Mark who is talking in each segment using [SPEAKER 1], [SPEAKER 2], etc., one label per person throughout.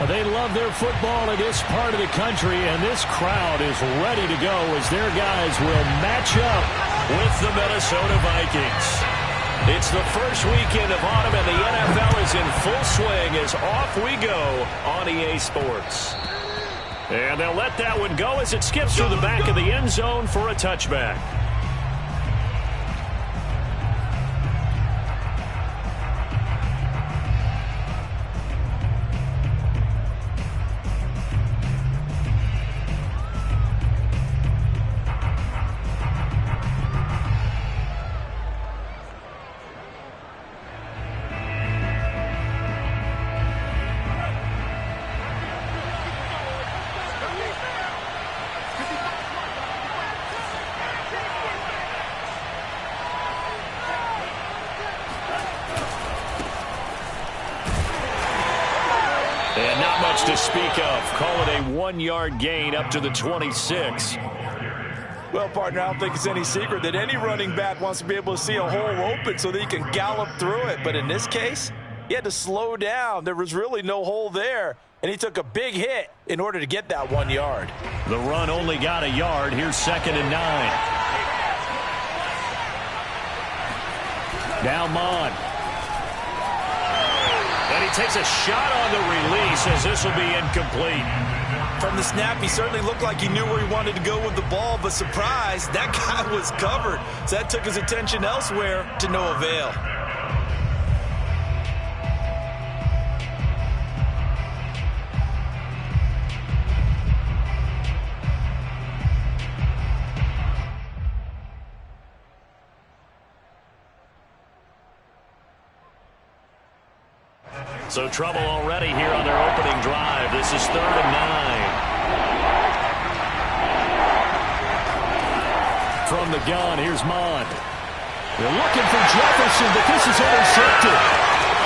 [SPEAKER 1] They love their football in this part of the country, and this crowd is ready to go as their guys will match up with the Minnesota Vikings. It's the first weekend of autumn, and the NFL is in full swing as off we go on EA Sports. And they'll let that one go as it skips through the back of the end zone for a touchback. And not much to speak of. Call it a 1-yard gain up to the 26.
[SPEAKER 2] Well, partner, I don't think it's any secret that any running back wants to be able to see a hole open so that he can gallop through it. But in this case, he had to slow down. There was really no hole there, and he took a big hit in order to get that 1 yard.
[SPEAKER 1] The run only got a yard. Here's 2nd and 9. Now Mon. And he takes a shot on the release as this will be incomplete.
[SPEAKER 2] From the snap, he certainly looked like he knew where he wanted to go with the ball, but surprise, that guy was covered. So that took his attention elsewhere to no avail.
[SPEAKER 1] So trouble already here on their opening drive. This is 3rd and 9. From the gun, here's Mond. They're looking for Jefferson, but this is intercepted.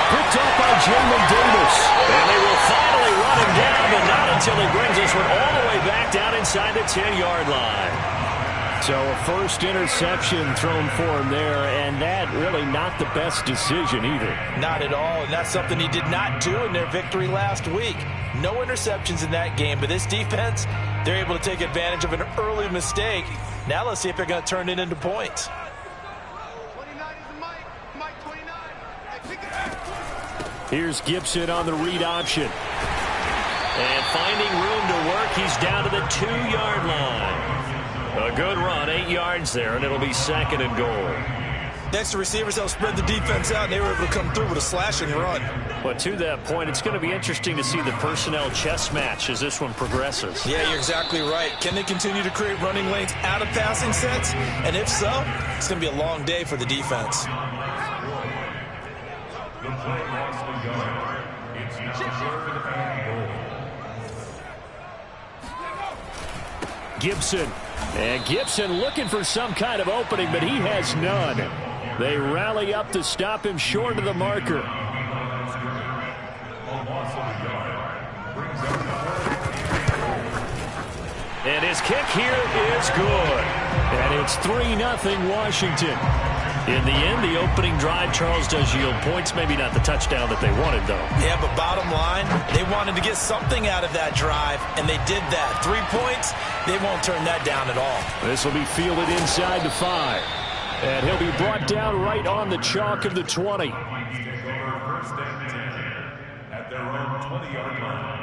[SPEAKER 1] Picked up by Jamin Davis. And they will finally run him down, but not until he brings this one all the way back down inside the 10-yard line. So a first interception thrown for him there, and that really not the best decision either.
[SPEAKER 2] Not at all, and that's something he did not do in their victory last week. No interceptions in that game, but this defense, they're able to take advantage of an early mistake. Now let's see if they're going to turn it into points.
[SPEAKER 3] 29 is the Mike 29.
[SPEAKER 1] Here's Gibson on the read option. And finding room to work, he's down to the 2-yard line. A good run, 8 yards there, and it'll be 2nd and goal.
[SPEAKER 2] Next, the receivers helped spread the defense out, and they were able to come through with a slashing run.
[SPEAKER 1] But to that point, it's going to be interesting to see the personnel chess match as this one progresses.
[SPEAKER 2] Yeah, you're exactly right. Can they continue to create running lanes out of passing sets? And if so, it's going to be a long day for the defense.
[SPEAKER 1] Gibson. And Gibson looking for some kind of opening, but he has none. They rally up to stop him short of the marker. And his kick here is good. And it's 3-0 Washington. In the end, the opening drive, Charles, does yield points. Maybe not the touchdown that they wanted, though.
[SPEAKER 2] Yeah, but bottom line, they wanted to get something out of that drive, and they did that. 3 points, they won't turn that down at all.
[SPEAKER 1] This will be fielded inside the 5. And he'll be brought down right on the chalk of the 20.
[SPEAKER 4] First and 10 at their own 20-yard line.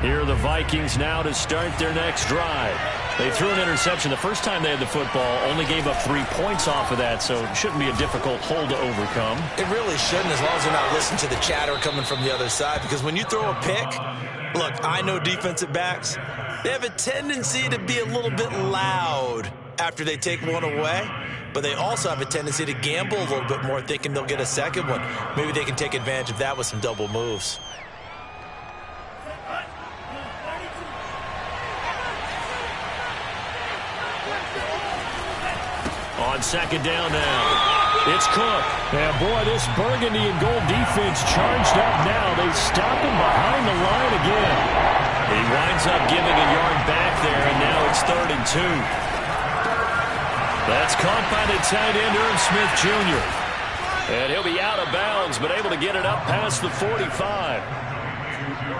[SPEAKER 1] Here are the Vikings now to start their next drive. They threw an interception the first time they had the football, only gave up 3 points off of that, so it shouldn't be a difficult hole to overcome.
[SPEAKER 2] It really shouldn't, as long as they're not listening to the chatter coming from the other side, because when you throw a pick, look, I know defensive backs, they have a tendency to be a little bit loud after they take one away, but they also have a tendency to gamble a little bit more, thinking they'll get a second one. Maybe they can take advantage of that with some double moves.
[SPEAKER 1] On 2nd down now, it's Cook. And boy, this burgundy and gold defense charged up now. They stop him behind the line again. He winds ends up giving a yard back there, and now it's 3rd and 2. That's caught by the tight end, Irv Smith Jr. And he'll be out of bounds, but able to get it up past the 45.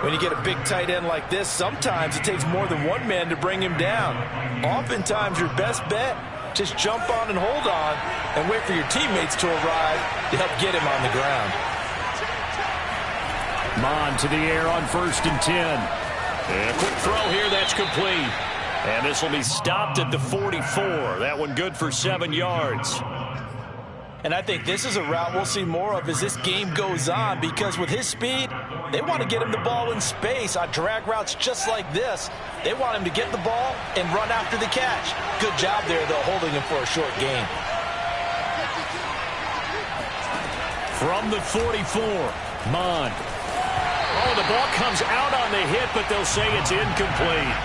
[SPEAKER 2] When you get a big tight end like this, sometimes it takes more than one man to bring him down. Oftentimes, your best bet, just jump on and hold on and wait for your teammates to arrive to help get him on the ground.
[SPEAKER 1] Mon to the air on 1st and 10. And a quick throw here, that's complete. And this will be stopped at the 44. That one good for 7 yards.
[SPEAKER 2] And I think this is a route we'll see more of as this game goes on, because with his speed, they want to get him the ball in space on drag routes just like this. They want him to get the ball and run after the catch. Good job there, though, holding him for a short gain.
[SPEAKER 1] From the 44, Mon. Oh, the ball comes out on the hit, but they'll say it's incomplete.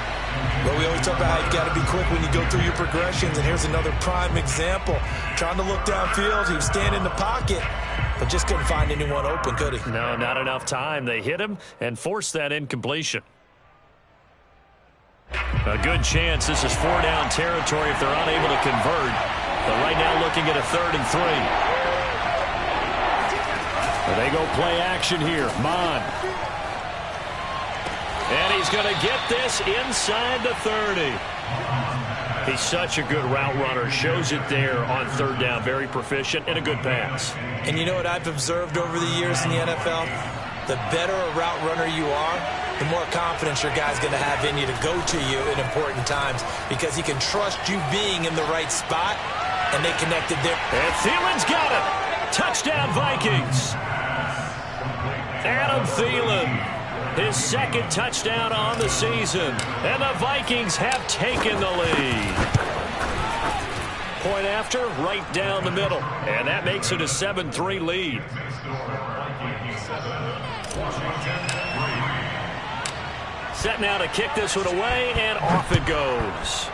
[SPEAKER 2] Well, we always talk about how you got to be quick when you go through your progressions, and here's another prime example. Trying to look downfield, he was standing in the pocket, but just couldn't find anyone open, could he?
[SPEAKER 1] No, not enough time. They hit him and forced that incompletion. A good chance this is 4-down territory if they're unable to convert. But right now looking at a 3rd and 3. They go play action here. Mon. And he's going to get this inside the 30. He's such a good route runner. Shows it there on 3rd down. Very proficient and a good pass.
[SPEAKER 2] And you know what I've observed over the years in the NFL? The better a route runner you are, the more confidence your guy's going to have in you to go to you in important times, because he can trust you being in the right spot, and they connected there.
[SPEAKER 1] And Thielen's got it. Touchdown, Vikings. Adam Thielen, his 2nd touchdown on the season, and the Vikings have taken the lead. Point after, right down the middle, and that makes it a 7-3 lead. Set now to kick this one away, and off it goes.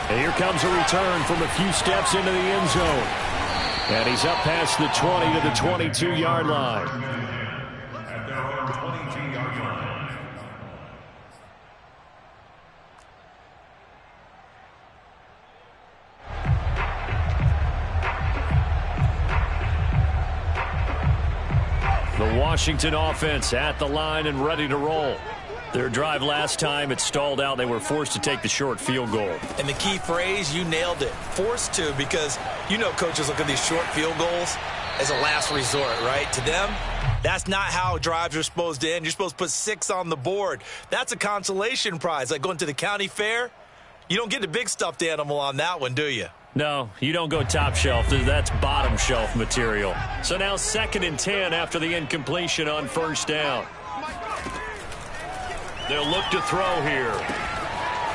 [SPEAKER 1] And here comes a return from a few steps into the end zone. And he's up past the 20 to the 22-yard line.
[SPEAKER 4] At their own 22-yard line.
[SPEAKER 1] The Washington offense at the line and ready to roll. Their drive last time, it stalled out. They were forced to take the short field goal.
[SPEAKER 2] And the key phrase, you nailed it. Forced to, because you know coaches look at these short field goals as a last resort, right? To them, that's not how drives are supposed to end. You're supposed to put 6 on the board. That's a consolation prize. Like going to the county fair, you don't get a big stuffed animal on that one, do you?
[SPEAKER 1] No, you don't go top shelf. That's bottom shelf material. So now 2nd and 10 after the incompletion on 1st down. They'll look to throw here.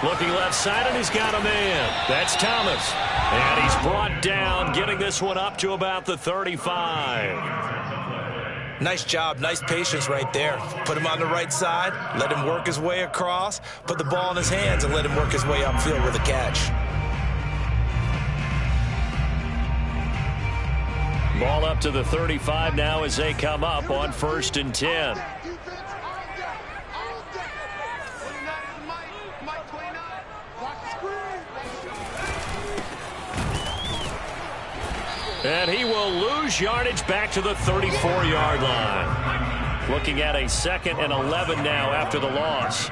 [SPEAKER 1] Looking left side, and he's got a man. That's Thomas. And he's brought down, getting this one up to about the 35.
[SPEAKER 2] Nice job, nice patience right there. Put him on the right side, let him work his way across, put the ball in his hands, and let him work his way upfield with a catch.
[SPEAKER 1] Ball up to the 35 now as they come up on 1st and 10. And he will lose yardage back to the 34-yard line. Looking at a 2nd and 11 now after the loss.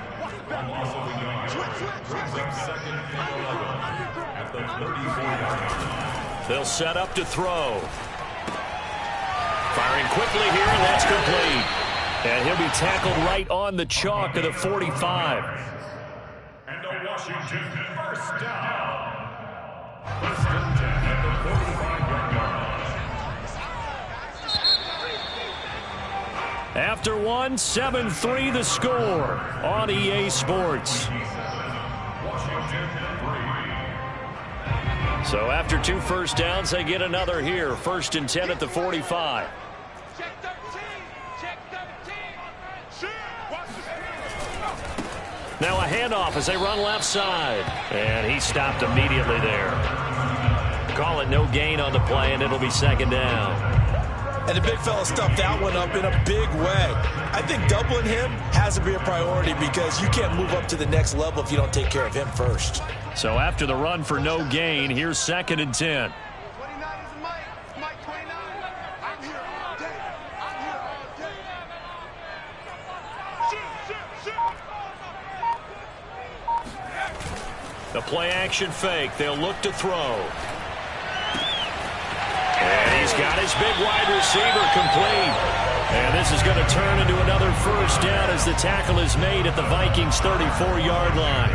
[SPEAKER 1] They'll set up to throw. Firing quickly here, and that's complete. And he'll be tackled right on the chalk of the 45.
[SPEAKER 4] And a Washington 1st down. 1st and 10 at the 45-yard line.
[SPEAKER 1] After one, 7-3 the score on EA Sports. So after 2 first downs, they get another here. 1st and 10 at the 45. Now a handoff as they run left side. And he stopped immediately there. Call it no gain on the play, and it'll be 2nd down.
[SPEAKER 2] And the big fella stuffed that one up in a big way. I think doubling him has to be a priority because you can't move up to the next level if you don't take care of him first.
[SPEAKER 1] So after the run for no gain, here's 2nd and 10.
[SPEAKER 3] 29 is Mike. Mike 29. I'm here all day. I'm here all day.
[SPEAKER 1] The play action fake. They'll look to throw. And he's got his big wide receiver complete. And this is going to turn into another first down as the tackle is made at the Vikings' 34-yard line.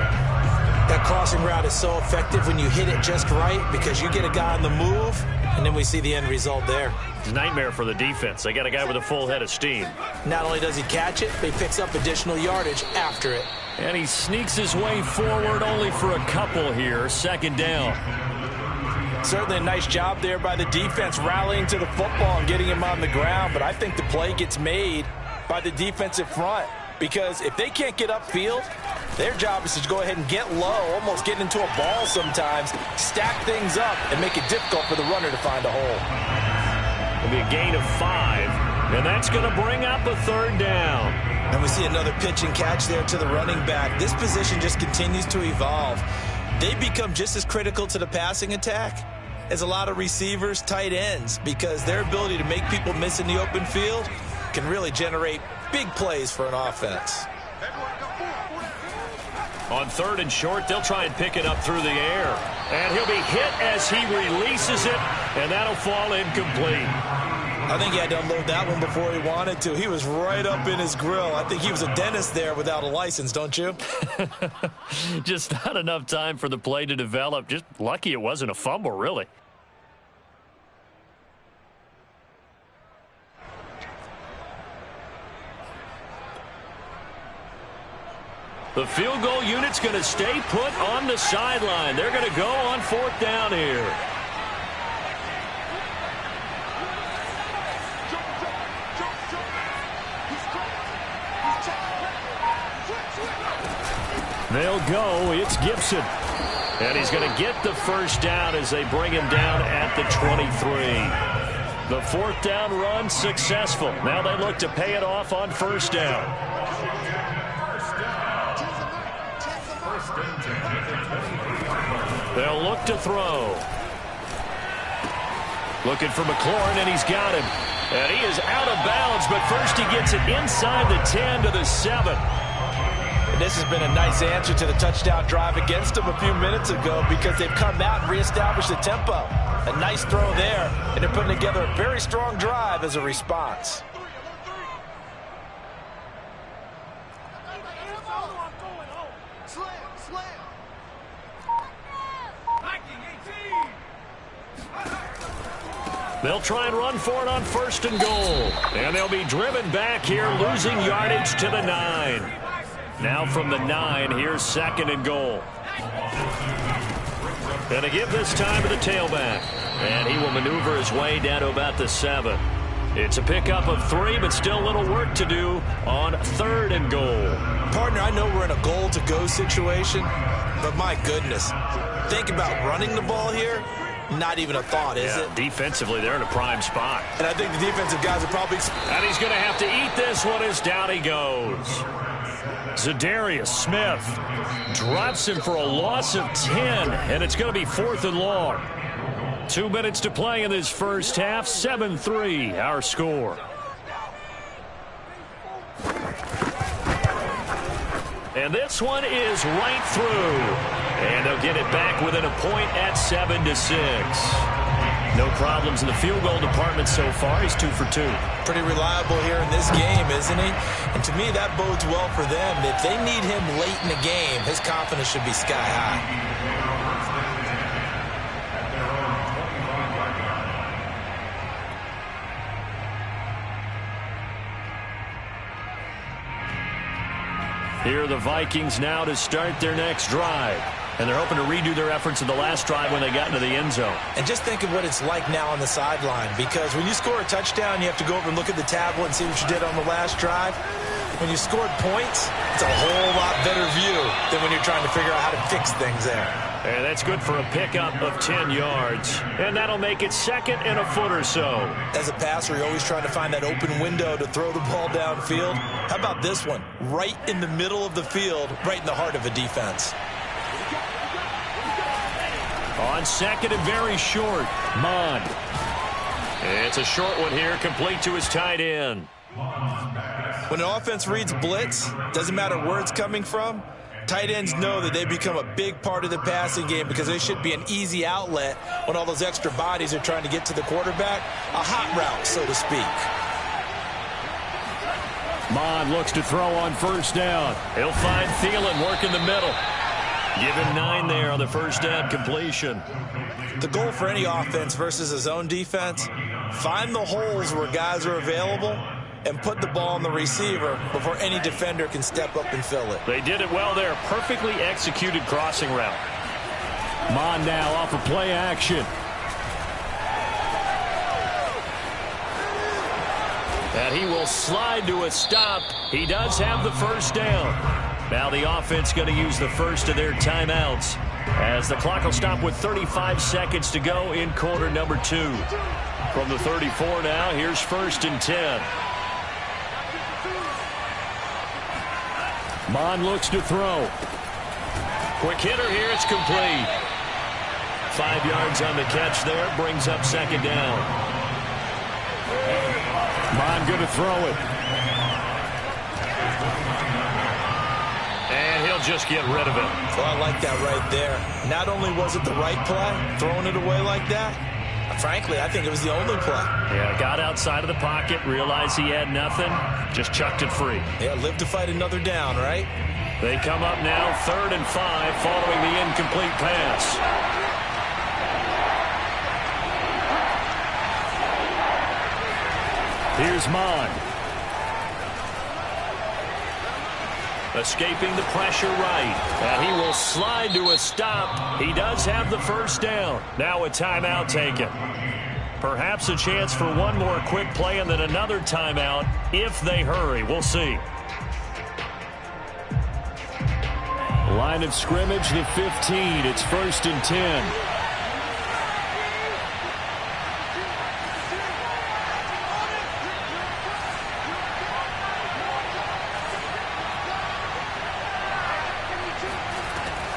[SPEAKER 2] That crossing route is so effective when you hit it just right because you get a guy on the move, and then we see the end result there.
[SPEAKER 1] It's a nightmare for the defense. They got a guy with a full head of steam.
[SPEAKER 2] Not only does he catch it, but he picks up additional yardage after it.
[SPEAKER 1] And he sneaks his way forward only for a couple here. 2nd down.
[SPEAKER 2] Certainly a nice job there by the defense rallying to the football and getting him on the ground, but I think the play gets made by the defensive front because if they can't get upfield, their job is to go ahead and get low, almost get into a ball sometimes, stack things up, and make it difficult for the runner to find a hole.
[SPEAKER 1] It'll be a gain of 5, and that's going to bring up a 3rd down.
[SPEAKER 2] And we see another pitch and catch there to the running back. This position just continues to evolve. They become just as critical to the passing attack as a lot of receivers, tight ends, because their ability to make people miss in the open field can really generate big plays for an offense.
[SPEAKER 1] On 3rd and short, they'll try and pick it up through the air. And he'll be hit as he releases it, and that'll fall incomplete.
[SPEAKER 2] I think he had to unload that one before he wanted to. He was right up in his grill. I think he was a dentist there without a license, don't you?
[SPEAKER 1] Just not enough time for the play to develop. Just lucky it wasn't a fumble, really. The field goal unit's going to stay put on the sideline. They're going to go on 4th down here. They'll go. It's Gibson. And he's going to get the first down as they bring him down at the 23. The 4th down run successful. Now they look to pay it off on 1st down. They'll look to throw. Looking for McLaurin, and he's got him. And he is out of bounds, but first he gets it inside the 10 to the 7.
[SPEAKER 2] And this has been a nice answer to the touchdown drive against them a few minutes ago because they've come out and reestablished the tempo. A nice throw there, and they're putting together a very strong drive as a response.
[SPEAKER 1] They'll try and run for it on 1st and goal. And they'll be driven back here, losing yardage to the 9. Now from the 9, here's 2nd and goal. Going to give this time to the tailback. And he will maneuver his way down to about the 7. It's a pickup of 3, but still a little work to do on 3rd and goal.
[SPEAKER 2] Partner, I know we're in a goal-to-go situation, but my goodness. Think about running the ball here. Not even a thought, is it?
[SPEAKER 1] Defensively, they're in a prime spot.
[SPEAKER 2] And I think the defensive guys are probably...
[SPEAKER 1] And he's going to have to eat this one as down he goes. Za'Darius Smith drops him for a loss of 10, and it's going to be 4th and long. 2 minutes to play in this first half. 7-3, our score. And this one is right through. And they'll get it back within a point at 7-6. No problems in the field goal department so far. He's 2 for 2.
[SPEAKER 2] Pretty reliable here in this game, isn't he? And to me, that bodes well for them. If they need him late in the game, his confidence should be sky high.
[SPEAKER 1] Here are the Vikings now to start their next drive. And they're hoping to redo their efforts in the last drive when they got into the end zone.
[SPEAKER 2] And just think of what it's like now on the sideline, because when you score a touchdown, you have to go over and look at the tablet and see what you did on the last drive. When you scored points, it's a whole lot better view than when you're trying to figure out how to fix things there.
[SPEAKER 1] And that's good for a pickup of 10 yards. And that'll make it 2nd and a foot or so.
[SPEAKER 2] As a passer, you're always trying to find that open window to throw the ball downfield. How about this one? Right in the middle of the field, right in the heart of a defense.
[SPEAKER 1] On 2nd and very short, Mond. It's a short one here, complete to his tight end.
[SPEAKER 2] When an offense reads blitz, doesn't matter where it's coming from, tight ends know that they become a big part of the passing game because they should be an easy outlet when all those extra bodies are trying to get to the quarterback. A hot route, so to speak.
[SPEAKER 1] Mond looks to throw on 1st down. He'll find Thielen working the middle. Give him 9 there on the 1st down completion.
[SPEAKER 2] The goal for any offense versus a zone defense, find the holes where guys are available and put the ball on the receiver before any defender can step up and fill it.
[SPEAKER 1] They did it well there. Perfectly executed crossing route. Mond now off of play action. And he will slide to a stop. He does have the 1st down. Now the offense going to use the first of their timeouts as the clock will stop with 35 seconds to go in quarter number 2. From the 34 now, here's 1st and 10. Mond looks to throw. Quick hitter here, it's complete. 5 yards on the catch there, brings up 2nd down. Mond going to throw it. And he'll just get rid of it.
[SPEAKER 2] Well, I like that right there. Not only was it the right play, throwing it away like that, frankly, I think it was the only play.
[SPEAKER 1] Yeah, got outside of the pocket, realized he had nothing, just chucked it free.
[SPEAKER 2] Yeah, live to fight another down, right?
[SPEAKER 1] They come up now 3rd and 5 following the incomplete pass. Here's Mond. Escaping the pressure right. And he will slide to a stop. He does have the 1st down. Now a timeout taken. Perhaps a chance for one more quick play and then another timeout if they hurry. We'll see. Line of scrimmage, the 15. It's 1st and 10.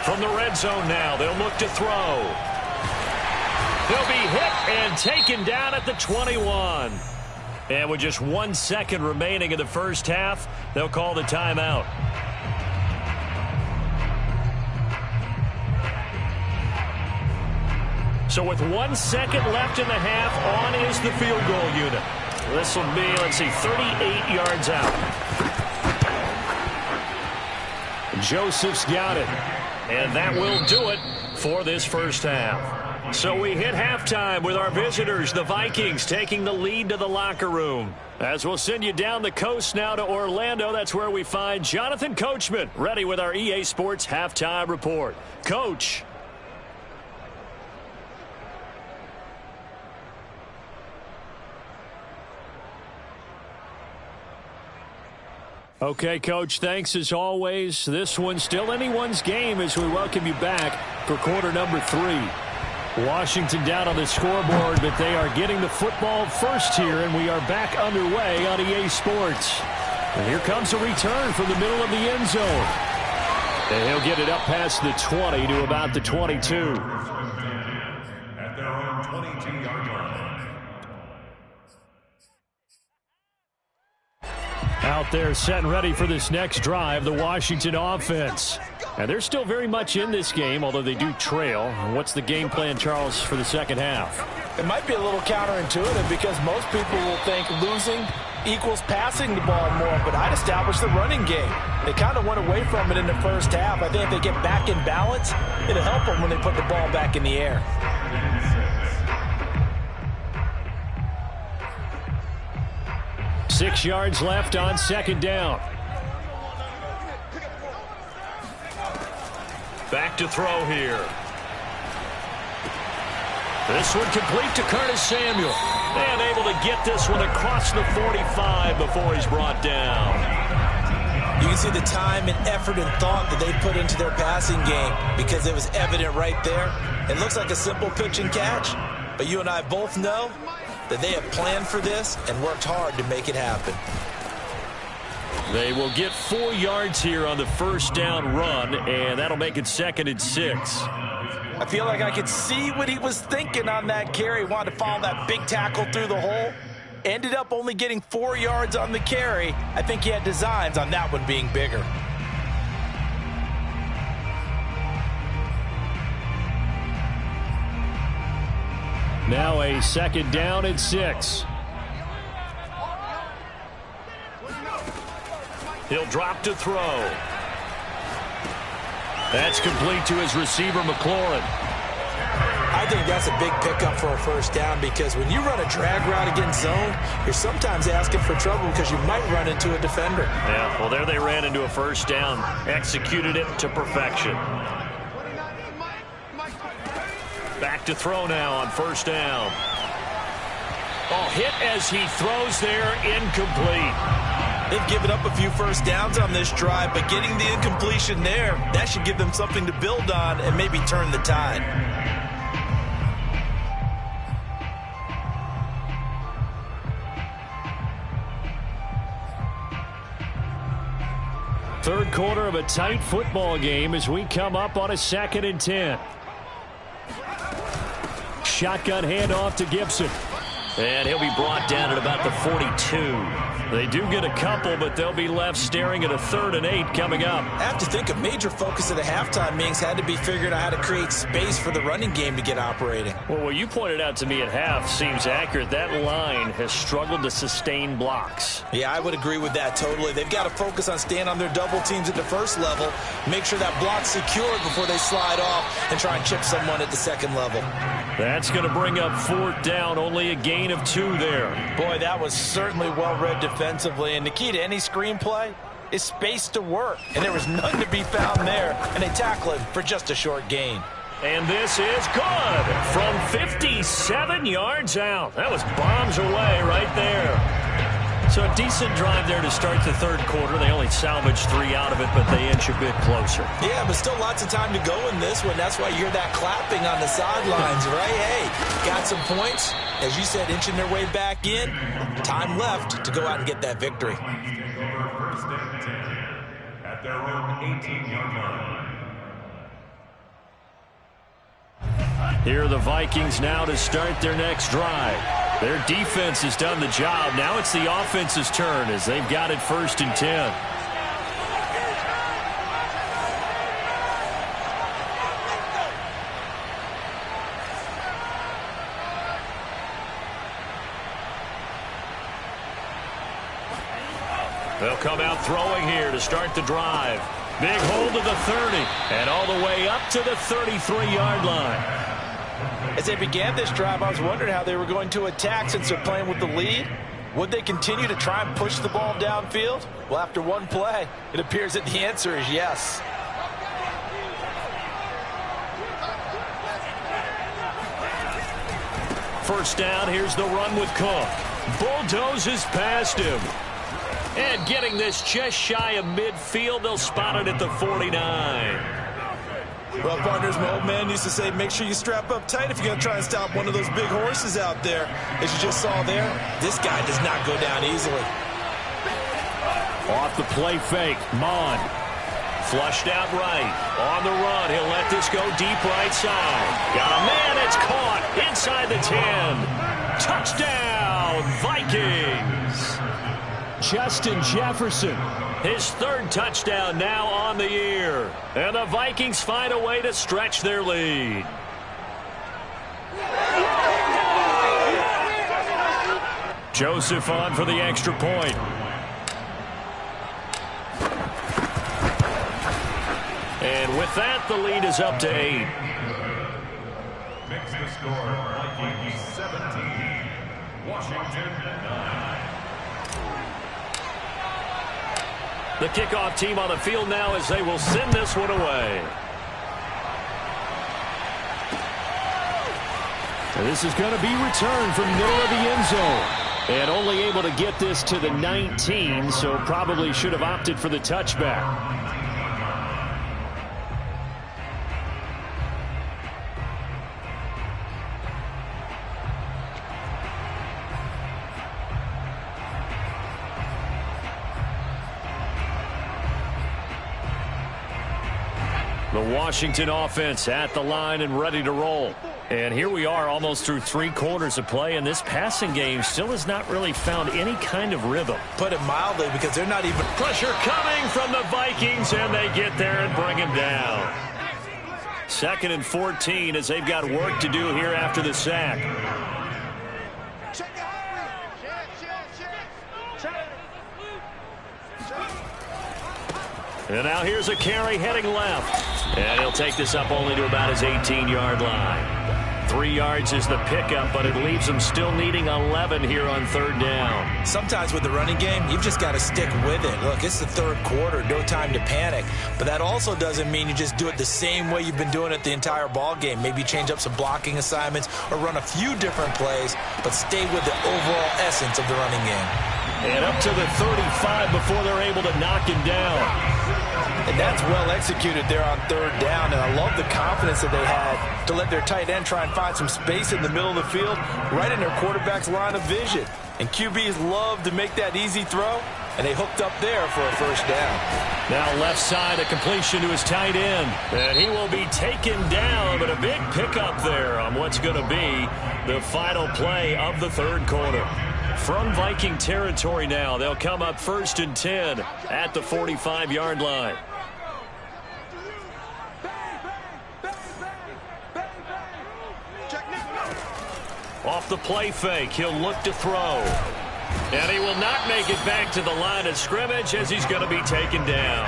[SPEAKER 1] From the red zone now, they'll look to throw. He'll be hit and taken down at the 21. And with just 1 second remaining in the 1st half, they'll call the timeout. So with 1 second left in the half, on is the field goal unit. This will be, 38 yards out. Joseph's got it. And that will do it for this 1st half. So we hit halftime with our visitors, the Vikings, taking the lead to the locker room. As we'll send you down the coast now to Orlando, that's where we find Jonathan Coachman, ready with our EA Sports Halftime Report. Coach. Okay, Coach, thanks as always. This one's still anyone's game as we welcome you back for quarter number 3. Washington down on the scoreboard, but they are getting the football first here, and we are back underway on EA Sports. And here comes a return from the middle of the end zone. And he'll get it up past the 20 to about the 22.
[SPEAKER 4] At their own 22-yard line.
[SPEAKER 1] Out there set and ready for this next drive, the Washington offense. And they're still very much in this game, although they do trail. What's the game plan, Charles, for the 2nd half?
[SPEAKER 2] It might be a little counterintuitive because most people will think losing equals passing the ball more, but I'd establish the running game. They kind of went away from it in the 1st half. I think if they get back in balance, it'll help them when they put the ball back in the air.
[SPEAKER 1] Six yards left on 2nd down. Back to throw here. This one complete to Curtis Samuel. And able to get this one across the 45 before he's brought down.
[SPEAKER 2] You can see the time and effort and thought that they put into their passing game because it was evident right there. It looks like a simple pitch and catch, but you and I both know that they have planned for this and worked hard to make it happen.
[SPEAKER 1] They will get 4 yards here on the first down run, and that'll make it 2nd and 6.
[SPEAKER 2] I feel like I could see what he was thinking on that carry. Wanted to follow that big tackle through the hole. Ended up only getting 4 yards on the carry. I think he had designs on that one being bigger.
[SPEAKER 1] Now a 2nd down and 6. He'll drop to throw. That's complete to his receiver, McLaurin.
[SPEAKER 2] I think that's a big pickup for a first down because when you run a drag route against zone, you're sometimes asking for trouble because you might run into a defender.
[SPEAKER 1] Yeah, well, there they ran into a first down. Executed it to perfection. Back to throw now on first down. Oh, hit as he throws there, incomplete.
[SPEAKER 2] They've given up a few first downs on this drive, but getting the incompletion there, that should give them something to build on and maybe turn the tide.
[SPEAKER 1] Third quarter of a tight football game as we come up on a 2nd and 10. Shotgun handoff to Gibson. And he'll be brought down at about the 42. They do get a couple, but they'll be left staring at a 3rd and 8 coming up.
[SPEAKER 2] I have to think a major focus of the halftime meetings had to be figuring out how to create space for the running game to get operating.
[SPEAKER 1] Well, what you pointed out to me at half seems accurate. That line has struggled to sustain blocks.
[SPEAKER 2] Yeah, I would agree with that totally. They've got to focus on staying on their double teams at the first level, make sure that block's secured before they slide off and try and chip someone at the second level.
[SPEAKER 1] That's going to bring up 4th down, only a gain of 2 there.
[SPEAKER 2] Boy, that was certainly well-read defensively, and the key to any screenplay is space to work, and there was none to be found there, and they tackle him for just a short gain.
[SPEAKER 1] And this is good from 57 yards out. That was bombs away right there. So a decent drive there to start the third quarter. They only salvaged 3 out of it, but they inch a bit closer.
[SPEAKER 2] Yeah, but still lots of time to go in this one. That's why you hear that clapping on the sidelines, right? Hey, got some points. As you said, inching their way back in. Time left to go out and get that victory.
[SPEAKER 4] First and 10 at their own 18-yard line.
[SPEAKER 1] Here are the Vikings now to start their next drive. Their defense has done the job. Now it's the offense's turn as they've got it 1st and 10. They'll come out throwing here to start the drive. Big hold to the 30 and all the way up to the 33-yard line.
[SPEAKER 2] As they began this drive, I was wondering how they were going to attack since they're playing with the lead. Would they continue to try and push the ball downfield? Well, after one play, it appears that the answer is yes.
[SPEAKER 1] First down, here's the run with Cook. Bulldozes past him. And getting this just shy of midfield, they'll spot it at the 49.
[SPEAKER 2] Well, partners, my old man used to say, make sure you strap up tight if you're going to try and stop one of those big horses out there. As you just saw there, this guy does not go down easily.
[SPEAKER 1] Off the play fake, Mon. Flushed out right. On the run, he'll let this go deep right side. Got a man, it's caught inside the 10. Touchdown, Vikings. Justin Jefferson. His 3rd touchdown now on the year. And the Vikings find a way to stretch their lead. Joseph on for the extra point. And with that, the lead is up to 8.
[SPEAKER 4] Makes the score Vikings 17, Washington 9.
[SPEAKER 1] The kickoff team on the field now as they will send this one away. And this is going to be returned from middle of the end zone. And only able to get this to the 19, so probably should have opted for the touchback. The Washington offense at the line and ready to roll. And here we are almost through 3 quarters of play, and this passing game still has not really found any kind of rhythm.
[SPEAKER 2] Put it mildly, because they're not even...
[SPEAKER 1] Pressure coming from the Vikings, and they get there and bring him down. 2nd and 14 as they've got work to do here after the sack. And now here's a carry heading left. And he'll take this up only to about his 18-yard line. 3 yards is the pickup, but it leaves him still needing 11 here on 3rd down.
[SPEAKER 2] Sometimes with the running game, you've just got to stick with it. Look, it's the 3rd quarter, no time to panic. But that also doesn't mean you just do it the same way you've been doing it the entire ball game. Maybe change up some blocking assignments or run a few different plays, but stay with the overall essence of the running game.
[SPEAKER 1] And up to the 35 before they're able to knock him down.
[SPEAKER 2] And that's well executed there on 3rd down, and I love the confidence that they had to let their tight end try and find some space in the middle of the field, right in their quarterback's line of vision. And QBs love to make that easy throw, and they hooked up there for a 1st down.
[SPEAKER 1] Now left side, a completion to his tight end, and he will be taken down, but a big pickup there on what's going to be the final play of the 3rd quarter. From Viking territory now, they'll come up 1st and 10 at the 45-yard line. Off the play fake, he'll look to throw. And he will not make it back to the line of scrimmage as he's going to be taken down.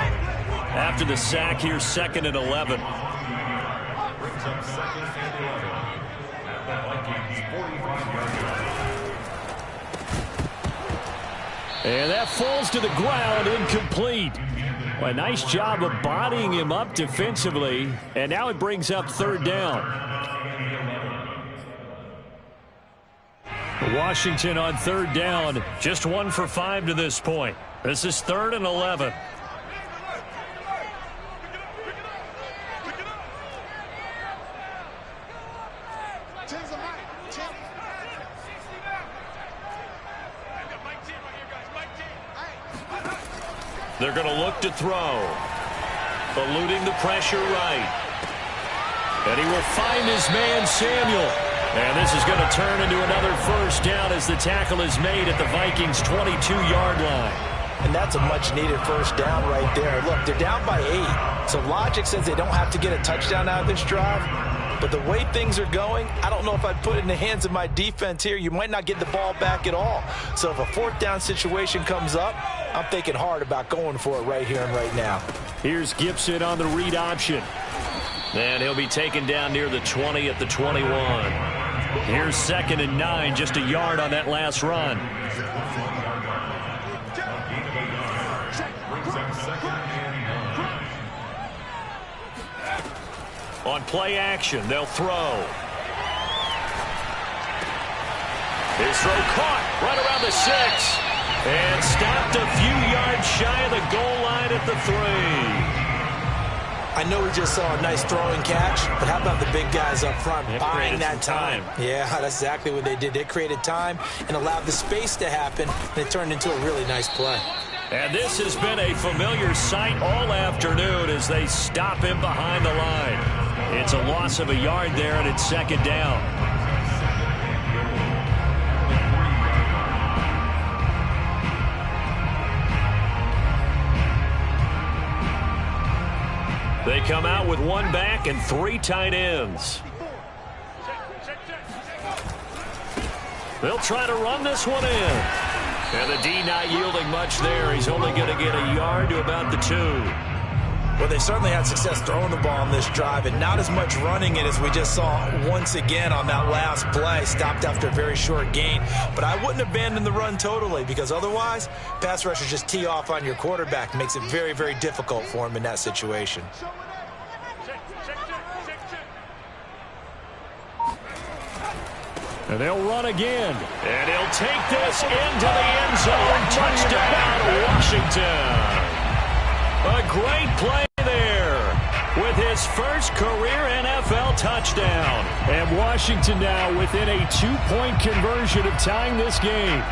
[SPEAKER 1] After the sack, here's 2nd and 11. And that falls to the ground, incomplete. A nice job of bodying him up defensively. And now it brings up 3rd down. Washington on 3rd down, just 1 for 5 to this point. This is 3rd and 11. They're going to look to throw. Eluding the pressure right. And he will find his man, Samuel. And this is going to turn into another 1st down as the tackle is made at the Vikings' 22-yard line.
[SPEAKER 2] And that's a much-needed 1st down right there. Look, they're down by 8. So logic says they don't have to get a touchdown out of this drive. But the way things are going, I don't know if I'd put it in the hands of my defense here. You might not get the ball back at all. So if a 4th down situation comes up, I'm thinking hard about going for it right here and right now.
[SPEAKER 1] Here's Gibson on the read option. And he'll be taken down near the 20 at the 21. Here's 2nd and 9, just a yard on that last run. On play action, they'll throw. His throw caught right around the 6. And stopped a few yards shy of the goal line at the 3.
[SPEAKER 2] I know we just saw a nice throwing catch, but how about the big guys up front buying that time? Yeah, that's exactly what they did. They created time and allowed the space to happen, and it turned into a really nice play.
[SPEAKER 1] And this has been a familiar sight all afternoon as they stop him behind the line. It's a loss of a yard there, and it's 2nd down. They come out with 1 back and 3 tight ends. They'll try to run this one in. And the D not yielding much there. He's only going to get a yard to about the 2.
[SPEAKER 2] Well, they certainly had success throwing the ball on this drive, and not as much running it as we just saw once again on that last play. Stopped after a very short gain. But I wouldn't abandon the run totally, because otherwise, pass rushers just tee off on your quarterback. Makes it very, very difficult for him in that situation.
[SPEAKER 1] And they'll run again. And he'll take this into the end zone. Touchdown, Washington. A great play there with his first career NFL touchdown. And Washington now within a 2-point conversion of tying this game.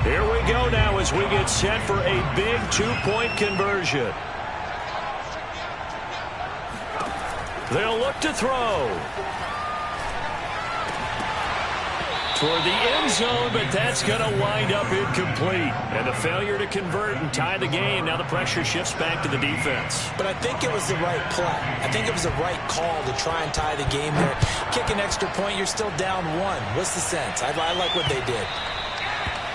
[SPEAKER 1] Here we go now as we get set for a big 2-point conversion. They'll look to throw. Toward the end zone, but that's going to wind up incomplete. And a failure to convert and tie the game. Now the pressure shifts back to the defense.
[SPEAKER 2] But I think it was the right play. I think it was the right call to try and tie the game there. Kick an extra point, you're still down 1. What's the sense? I like what they did.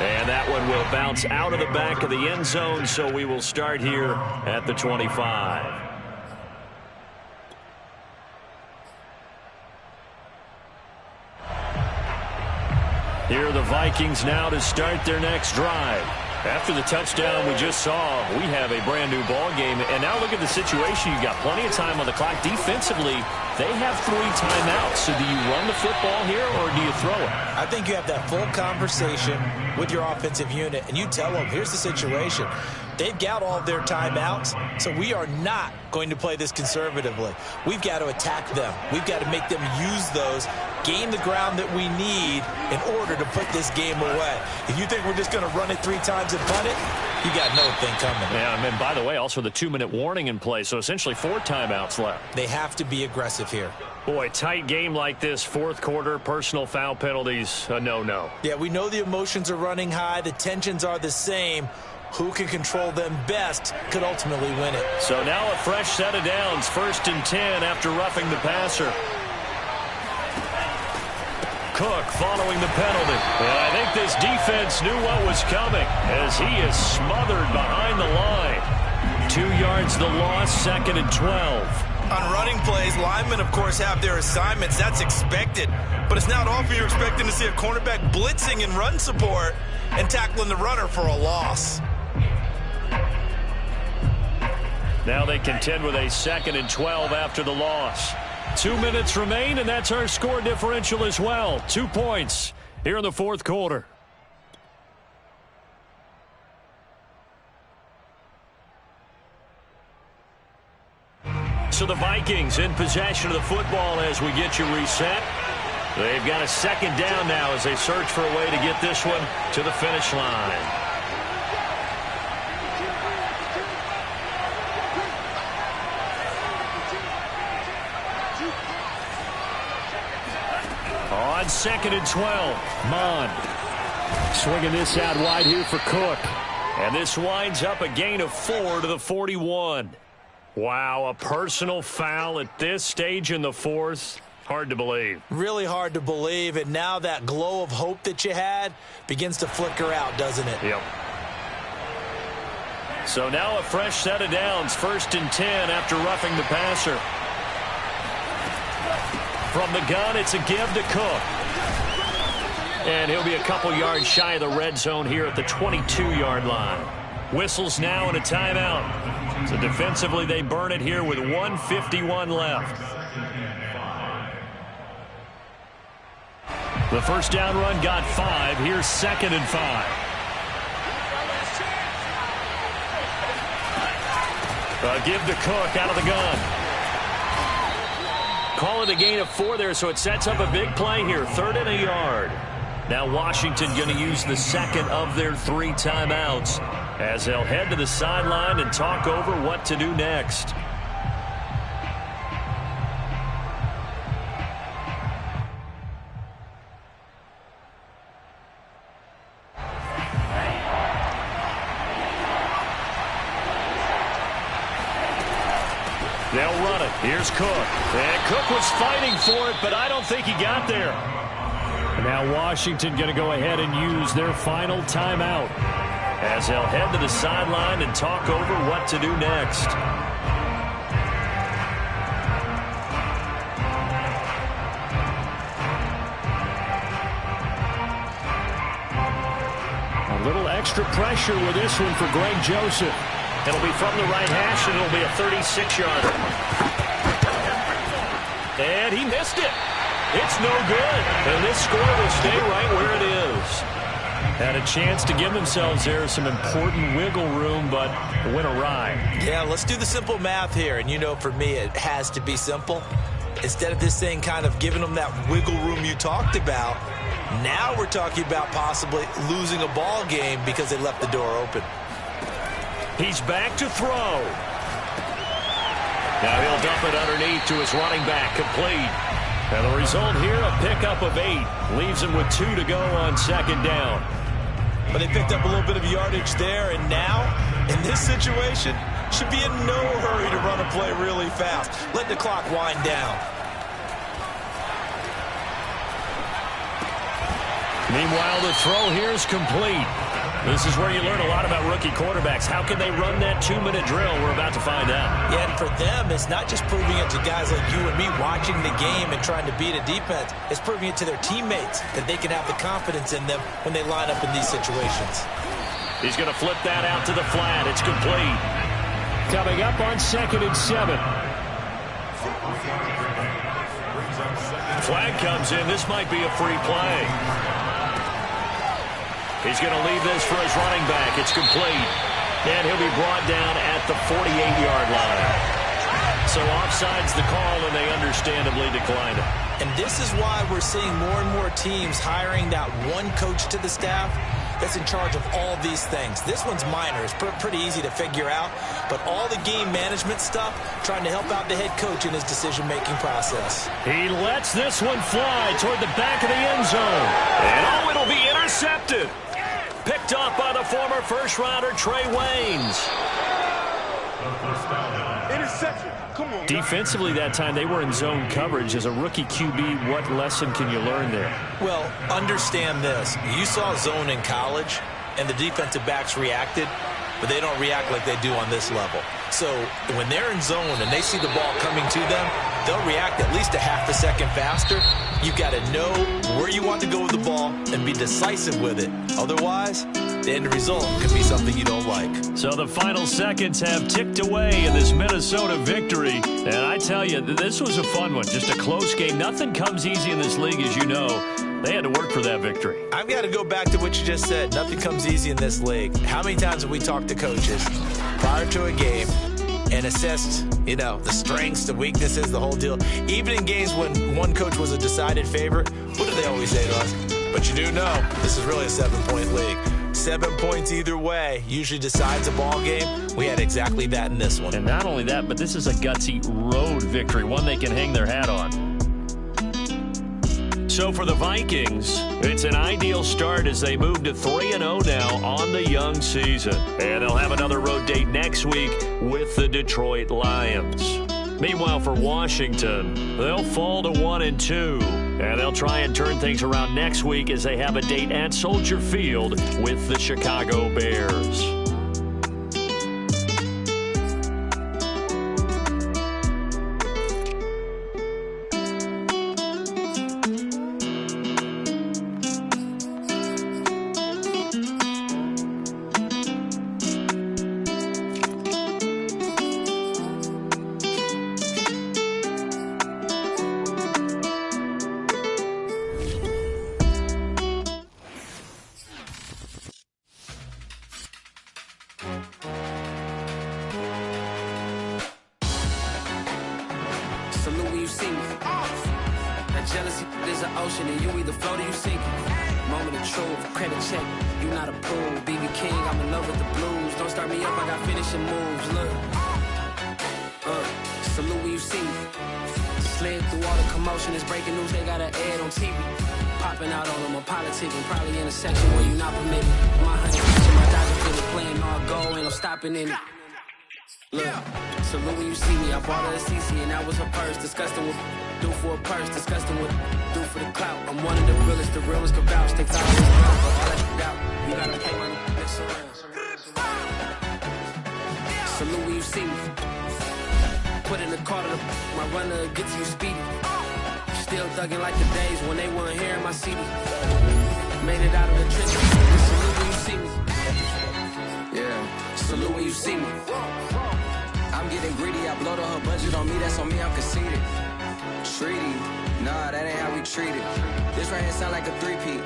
[SPEAKER 1] And that one will bounce out of the back of the end zone, so we will start here at the 25. Here are the Vikings now to start their next drive. After the touchdown we just saw, we have a brand new ball game. And now look at the situation. You've got plenty of time on the clock. Defensively, they have 3 timeouts. So do you run the football here or do you throw it?
[SPEAKER 2] I think you have that full conversation with your offensive unit, and you tell them, here's the situation. They've got all of their timeouts, so we are not going to play this conservatively. We've got to attack them. We've got to make them use those, gain the ground that we need in order to put this game away. If you think we're just going to run it 3 times and punt it, you got no thing coming.
[SPEAKER 1] Yeah, and by the way, also the 2-minute warning in play, so essentially 4 timeouts left.
[SPEAKER 2] They have to be aggressive here.
[SPEAKER 1] Boy, tight game like this, 4th quarter, personal foul penalties, a no-no.
[SPEAKER 2] Yeah, we know the emotions are running high. The tensions are the same. Who can control them best could ultimately win it.
[SPEAKER 1] So now a fresh set of downs, 1st and 10 after roughing the passer. Cook following the penalty. And I think this defense knew what was coming as he is smothered behind the line. 2 yards the loss, 2nd and 12.
[SPEAKER 2] On running plays, linemen, of course, have their assignments. That's expected. But it's not often you're expecting to see a cornerback blitzing in run support and tackling the runner for a loss.
[SPEAKER 1] Now they contend with a 2nd and 12 after the loss. 2 minutes remain, and that's our score differential as well. 2 points here in the 4th quarter. So the Vikings in possession of the football as we get you reset. They've got a 2nd down now as they search for a way to get this one to the finish line. On 2nd and 12, Mond swinging this out wide here for Cook. And this winds up a gain of 4 to the 41. Wow, a personal foul at this stage in the 4th. Hard to believe.
[SPEAKER 2] Really hard to believe, and now that glow of hope that you had begins to flicker out, doesn't it?
[SPEAKER 1] Yep. So now a fresh set of downs, 1st and 10 after roughing the passer. From the gun, it's a give to Cook. And he'll be a couple yards shy of the red zone here at the 22-yard line. Whistles now and a timeout. So defensively, they burn it here with 1:51 left. The first down run got 5. Here's 2nd and 5. A give to Cook out of the gun. Call it a gain of 4 there, so it sets up a big play here. 3rd and a yard. Now Washington going to use the 2nd of their 3 timeouts as they'll head to the sideline and talk over what to do next. They'll run it. Here's Cook. And Cook was fighting for it, but I don't think he got there. And now Washington going to go ahead and use their final timeout as they'll head to the sideline and talk over what to do next. A little extra pressure with this one for Greg Joseph. It'll be from the right hash, and it'll be a 36-yarder. And he missed it. It's no good. And this score will stay right where it is. Had a chance to give themselves there some important wiggle room, but it went awry.
[SPEAKER 2] Yeah, let's do the simple math here. And you know, for me, it has to be simple. Instead of this thing kind of giving them that wiggle room you talked about, now we're talking about possibly losing a ball game because they left the door open.
[SPEAKER 1] He's back to throw. Now he'll dump it underneath to his running back, complete. And the result here, a pickup of 8. Leaves him with 2 to go on second down.
[SPEAKER 2] But they picked up a little bit of yardage there, and now, in this situation, should be in no hurry to run a play really fast. Let the clock wind down.
[SPEAKER 1] Meanwhile, the throw here is complete. This is where you learn a lot about rookie quarterbacks. How can they run that 2-minute drill? We're about to find out.
[SPEAKER 2] Yeah, and for them, it's not just proving it to guys like you and me watching the game and trying to beat a defense. It's proving it to their teammates that they can have the confidence in them when they line up in these situations.
[SPEAKER 1] He's going to flip that out to the flat. It's complete. Coming up on 2nd and 7. Flag comes in. This might be a free play. He's going to leave this for his running back. It's complete. And he'll be brought down at the 48-yard line. So offside's the call, and they understandably decline it.
[SPEAKER 2] And this is why we're seeing more and more teams hiring that one coach to the staff that's in charge of all these things. This one's minor. It's pretty easy to figure out. But all the game management stuff, trying to help out the head coach in his decision-making process.
[SPEAKER 1] He lets this one fly toward the back of the end zone. And oh, it'll be intercepted. Picked off by the former first-rounder Trey Waynes.
[SPEAKER 3] Interception. Come on.
[SPEAKER 1] Defensively that time, they were in zone coverage. As a rookie QB, what lesson can you learn there?
[SPEAKER 2] Well, understand this. You saw zone in college, and the defensive backs reacted, but they don't react like they do on this level. So when they're in zone and they see the ball coming to them, they'll react at least a half a second faster. You've got to know where you want to go with the ball and be decisive with it. Otherwise, the end result could be something you don't like.
[SPEAKER 1] So the final seconds have ticked away in this Minnesota victory. And I tell you, this was a fun one. Just a close game. Nothing comes easy in this league, as you know. They had to work for that victory.
[SPEAKER 2] I've got to go back to what you just said. Nothing comes easy in this league. How many times have we talked to coaches prior to a game and assessed, you know, the strengths, the weaknesses, the whole deal? Even in games when one coach was a decided favorite, what do they always say to us? But you do know this is really a 7-point league. 7 points either way usually decides a ball game. We had exactly that in this one.
[SPEAKER 1] And not only that, but this is a gutsy road victory, one they can hang their hat on. So for the Vikings, it's an ideal start as they move to 3-0 now on the young season. And they'll have another road date next week with the Detroit Lions. Meanwhile, for Washington, they'll fall to 1-2. And they'll try and turn things around next week as they have a date at Soldier Field with the Chicago Bears.
[SPEAKER 5] Salute when you see me. That jealousy is an ocean, and you either float or you sink it. Moment of truth, credit check, you not approved. BB King, I'm in love with the blues. Don't start me up, I got finishing moves. Look, salute when you see me. Slid through all the commotion, it's breaking news, they got an ad on TV. Popping out on them on politicking, probably in a section where you not permitted. My honey, my Dodger feel playing all gold, ain't no stopping in it. Look, salute when you see me. I bought her a CC and that was her purse. Disgusting with do for a purse. Disgusting with do for the clout. I'm one of the realest can vouch. Take thousands of pounds, but all that doubt. You gotta pay money, mix around. Salute when you see me. Put in the car to my runner gets you speedy. Still thugging like the days when they weren't here in my city. Made it out of the trenches. Salute when you see me. Yeah, salute when you see me.
[SPEAKER 6] getting greedy. I blow to her budget on me, that's on me, I'm conceited. Treaty, nah, that ain't how we treat it. This right here sound like a three-peat.